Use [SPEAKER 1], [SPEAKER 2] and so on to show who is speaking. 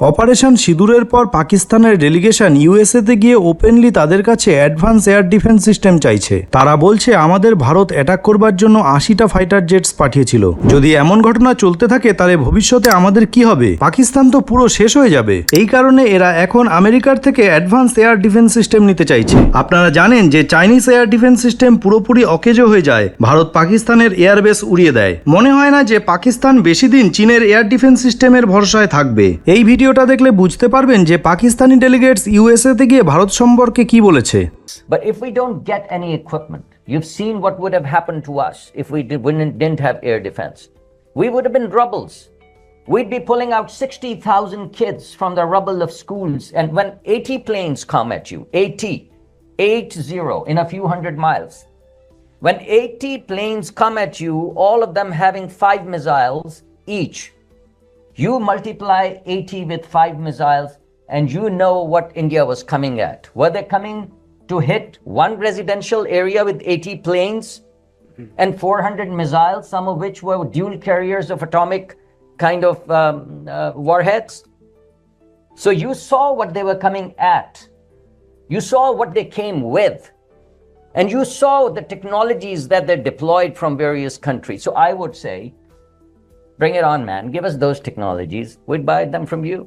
[SPEAKER 1] Operation সিঁদুরের পর পাকিস্তানের ডেলিগেশন ইউএসএতে গিয়ে ওপেনলি তাদের কাছে অ্যাডভান্স এয়ার ডিফেন্স সিস্টেম চাইছে। তারা বলছে আমাদের ভারত অ্যাটাক করবার জন্য 80টা ফাইটার জেটস পাঠিয়েছিল। যদি এমন ঘটনা চলতে থাকে তাহলে ভবিষ্যতে আমাদের কি হবে? পাকিস্তান তো পুরো শেষ হয়ে যাবে। এই কারণে এরা এখন আমেরিকার থেকে অ্যাডভান্স এয়ার ডিফেন্স সিস্টেম নিতে চাইছে। আপনারা জানেন যে চাইনিজ এয়ার ডিফেন্স সিস্টেম পুরোপুরি অকেজো হয়ে যায়, ভারত পাকিস্তানের এয়ারবেস উড়িয়ে দেয়। মনে হয় না যে পাকিস্তান বেশি দিন চীনের এয়ার ডিফেন্স সিস্টেমের ভরসায় থাকবে। এই ভিডিওটা দেখলে বুঝতে পারবেন যে পাকিস্তানি ডেলিগেটস ইউএসএ তে গিয়ে ভারত সম্পর্কে কি বলেছে।
[SPEAKER 2] But if we don't get any equipment, you've seen what would have happened to us if we didn't have air defense. We would have been rubbles. We'd be pulling out 60,000 kids from the rubble of schools, and when 80 planes come at you, 80 in a few hundred miles, when 80 planes come at you, all of them having 5 missiles each, you multiply 80 with 5 missiles and you know what India was coming at. Were they coming to hit one residential area with 80 planes and 400 missiles, some of which were dual carriers of atomic kind of warheads? So you saw what they were coming at. You saw what they came with. And you saw the technologies that they deployed from various countries. So I would say, bring it on, man. Give us those technologies. We'd buy them from you.